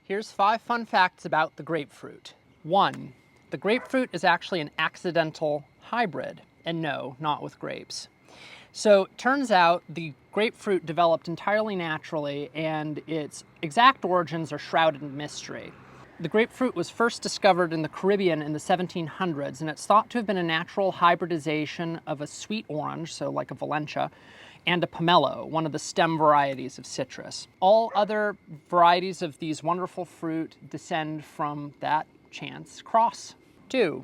Here's 5 fun facts about the grapefruit. 1. The grapefruit is actually an accidental hybrid, and no, not with grapes. So it turns out the grapefruit developed entirely naturally, and its exact origins are shrouded in mystery. The grapefruit was first discovered in the Caribbean in the 1700s, and it's thought to have been a natural hybridization of a sweet orange, so like a Valencia, and a pomelo, one of the stem varieties of citrus. All other varieties of these wonderful fruit descend from that chance cross. 2.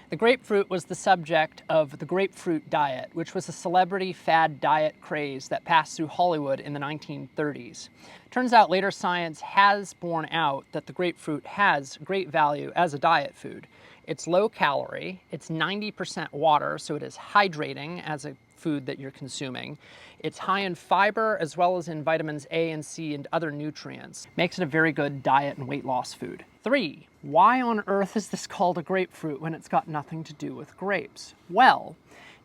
The grapefruit was the subject of the grapefruit diet, which was a celebrity fad diet craze that passed through Hollywood in the 1930s. Turns out later science has borne out that the grapefruit has great value as a diet food. It's low calorie, it's 90% water, so it is hydrating as a food that you're consuming. It's high in fiber as well as in vitamins A and C and other nutrients. Makes it a very good diet and weight loss food. 3. Why on earth is this called a grapefruit when it's got nothing to do with grapes? Well,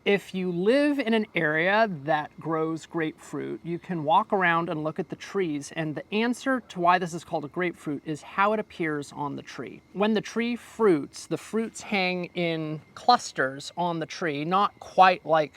if you live in an area that grows grapefruit, you can walk around and look at the trees, and the answer to why this is called a grapefruit is how it appears on the tree. When the tree fruits, the fruits hang in clusters on the tree, not quite like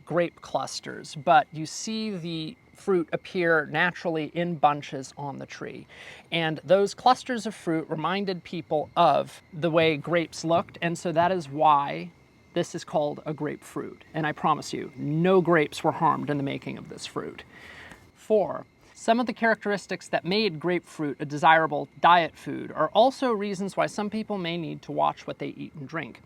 grape clusters, but you see the fruit appear naturally in bunches on the tree. And those clusters of fruit reminded people of the way grapes looked, and so that is why this is called a grapefruit. And I promise you, no grapes were harmed in the making of this fruit. 4. Some of the characteristics that made grapefruit a desirable diet food are also reasons why some people may need to watch what they eat and drink.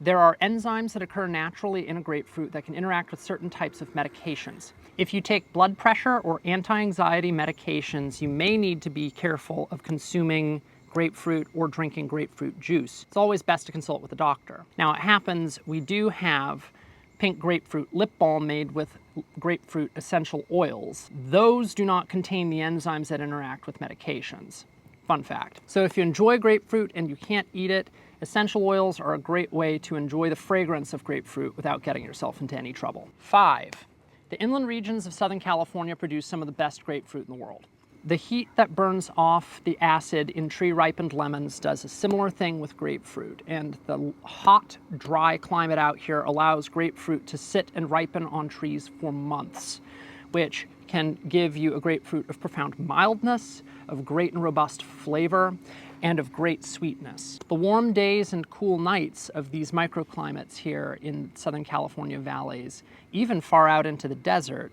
There are enzymes that occur naturally in a grapefruit that can interact with certain types of medications. If you take blood pressure or anti-anxiety medications, you may need to be careful of consuming grapefruit or drinking grapefruit juice. It's always best to consult with a doctor. Now it happens we do have pink grapefruit lip balm made with grapefruit essential oils. Those do not contain the enzymes that interact with medications. Fun fact. So if you enjoy grapefruit and you can't eat it, essential oils are a great way to enjoy the fragrance of grapefruit without getting yourself into any trouble. 5. The inland regions of Southern California produce some of the best grapefruit in the world. The heat that burns off the acid in tree-ripened lemons does a similar thing with grapefruit, and the hot, dry climate out here allows grapefruit to sit and ripen on trees for months, which can give you a grapefruit of profound mildness, of great and robust flavor, and of great sweetness. The warm days and cool nights of these microclimates here in Southern California valleys, even far out into the desert,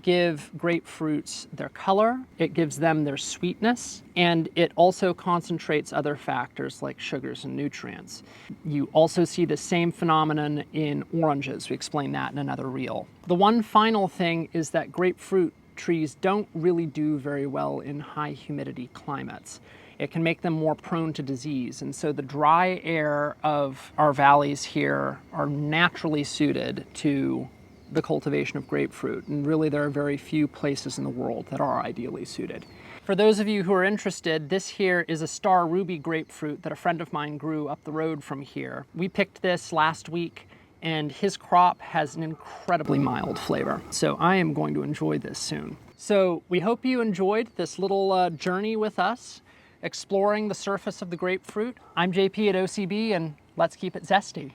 give grapefruits their color, it gives them their sweetness, and it also concentrates other factors like sugars and nutrients. You also see the same phenomenon in oranges. We explain that in another reel. The one final thing is that grapefruit trees don't really do very well in high humidity climates. It can make them more prone to disease, and so the dry air of our valleys here are naturally suited to the cultivation of grapefruit, and really there are very few places in the world that are ideally suited. For those of you who are interested, this here is a Star Ruby grapefruit that a friend of mine grew up the road from here. We picked this last week, and his crop has an incredibly mild flavor, so I am going to enjoy this soon. So we hope you enjoyed this little journey with us, exploring the surface of the grapefruit. I'm JP at OCB, and let's keep it zesty.